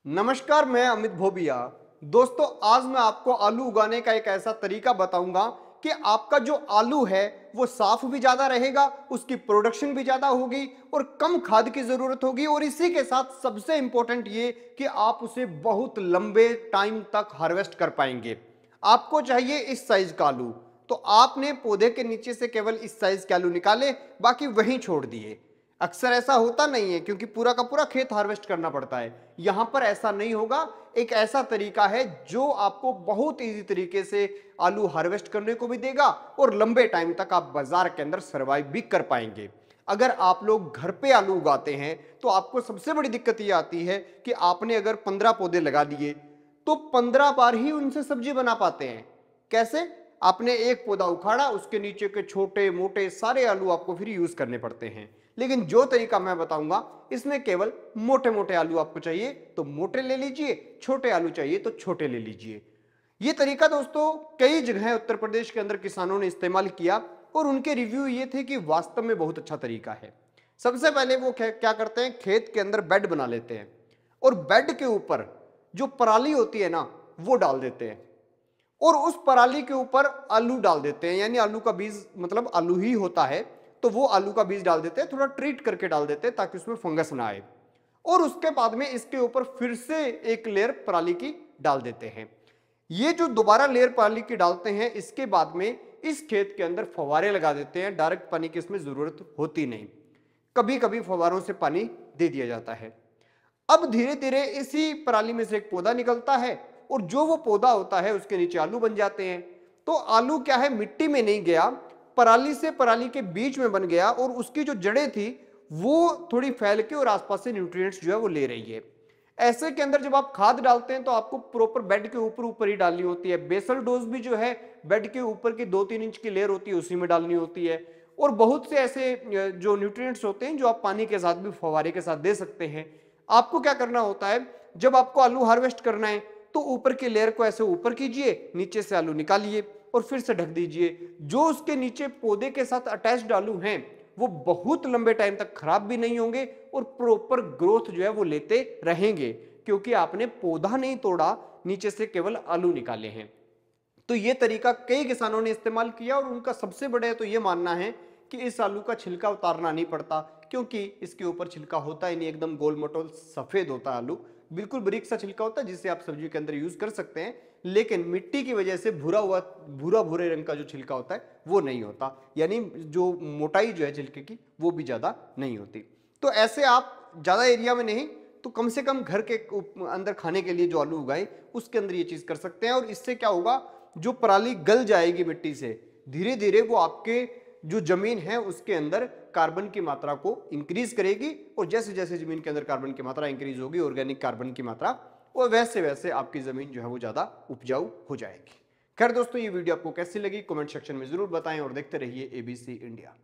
नमस्कार, मैं अमित भोबिया। दोस्तों, आज मैं आपको आलू उगाने का एक ऐसा तरीका बताऊंगा कि आपका जो आलू है वो साफ भी ज्यादा रहेगा, उसकी प्रोडक्शन भी ज्यादा होगी और कम खाद की जरूरत होगी। और इसी के साथ सबसे इंपॉर्टेंट ये कि आप उसे बहुत लंबे टाइम तक हार्वेस्ट कर पाएंगे। आपको चाहिए इस साइज का आलू, तो आपने पौधे के नीचे से केवल इस साइज के आलू निकाले, बाकी वहीं छोड़ दिए। अक्सर ऐसा होता नहीं है क्योंकि पूरा का पूरा खेत हार्वेस्ट करना पड़ता है। यहां पर ऐसा नहीं होगा। एक ऐसा तरीका है जो आपको बहुत इजी तरीके से आलू हार्वेस्ट करने को भी देगा और लंबे टाइम तक आप बाजार के अंदर सर्वाइव भी कर पाएंगे। अगर आप लोग घर पे आलू उगाते हैं तो आपको सबसे बड़ी दिक्कत यह आती है कि आपने अगर 15 पौधे लगा दिए तो 15 बार ही उनसे सब्जी बना पाते हैं। कैसे? आपने एक पौधा उखाड़ा, उसके नीचे के छोटे मोटे सारे आलू आपको फिर यूज करने पड़ते हैं। लेकिन जो तरीका मैं बताऊंगा इसमें केवल मोटे मोटे आलू आपको चाहिए तो मोटे ले लीजिए, छोटे आलू चाहिए तो छोटे ले लीजिए। ये तरीका दोस्तों कई जगह उत्तर प्रदेश के अंदर किसानों ने इस्तेमाल किया और उनके रिव्यू ये थे कि वास्तव में बहुत अच्छा तरीका है। सबसे पहले वो क्या करते हैं, खेत के अंदर बेड बना लेते हैं और बेड के ऊपर जो पराली होती है ना वो डाल देते हैं और उस पराली के ऊपर आलू डाल देते हैं। यानी आलू का बीज, मतलब आलू ही होता है, तो वो आलू का बीज डाल देते हैं, थोड़ा ट्रीट करके डाल देते हैं ताकि उसमें फंगस ना आए। और उसके बाद में इसके ऊपर फिर से एक लेयर पराली की डाल देते हैं। ये जो दोबारा लेयर पराली की डालते हैं, इसके बाद में इस खेत के अंदर फव्वारे लगा देते हैं। डायरेक्ट पानी की इसमें जरूरत होती नहीं, कभी कभी फव्वारों से पानी दे दिया जाता है। अब धीरे धीरे इसी पराली में से एक पौधा निकलता है और जो वो पौधा होता है उसके नीचे आलू बन जाते हैं। तो आलू क्या है, मिट्टी में नहीं गया, पराली से पराली के बीच में बन गया और उसकी जो जड़ें थी वो थोड़ी फैल के और आसपास से न्यूट्रिएंट्स जो है वो ले रही है। ऐसे के अंदर जब आप खाद डालते हैं तो आपको प्रॉपर बेड के ऊपर ऊपर ही डालनी होती है। बेसल डोज भी जो है बेड के ऊपर की 2-3 इंच की लेयर होती है उसी में डालनी होती है। और बहुत से ऐसे जो न्यूट्रिएंट्स होते हैं जो आप पानी के साथ भी फव्वारे के साथ दे सकते हैं। आपको क्या करना होता है, जब आपको आलू हार्वेस्ट करना है तो ऊपर की लेयर को ऐसे ऊपर कीजिए, नीचे से आलू निकालिए और फिर से ढक दीजिए। जो उसके नीचे पौधे के साथ अटैच्ड आलू हैं वो बहुत लंबे टाइम तक खराब भी नहीं होंगे और प्रॉपर ग्रोथ जो है वो लेते रहेंगे, क्योंकि आपने पौधा नहीं तोड़ा, नीचे से केवल आलू निकाले हैं। तो ये तरीका कई किसानों ने इस्तेमाल किया और उनका सबसे बड़ा तो ये मानना है कि इस आलू का छिलका उतारना नहीं पड़ता, क्योंकि इसके ऊपर छिलका होता ही नहीं, एकदम गोल मटोल सफेद होता है आलू, बिल्कुल बारीक सा छिलका होता है जिसे आप सब्जी के अंदर यूज कर सकते हैं। लेकिन मिट्टी की वजह से भूरा भूरे रंग का जो छिलका होता है वो नहीं होता, यानी जो मोटाई जो है छिलके की वो भी ज्यादा नहीं होती। तो ऐसे आप ज्यादा एरिया में नहीं तो कम से कम घर के अंदर खाने के लिए जो आलू उगाए उसके अंदर ये चीज कर सकते हैं। और इससे क्या होगा, जो पराली गल जाएगी मिट्टी से, धीरे धीरे वो आपके जो जमीन है उसके अंदर कार्बन की मात्रा को इंक्रीज करेगी और जैसे जैसे जमीन के अंदर कार्बन की मात्रा इंक्रीज होगी, ऑर्गेनिक कार्बन की मात्रा, और वैसे वैसे आपकी जमीन जो है वो ज्यादा उपजाऊ हो जाएगी। खैर दोस्तों, ये वीडियो आपको कैसी लगी कमेंट सेक्शन में जरूर बताएं और देखते रहिए एबीसी इंडिया।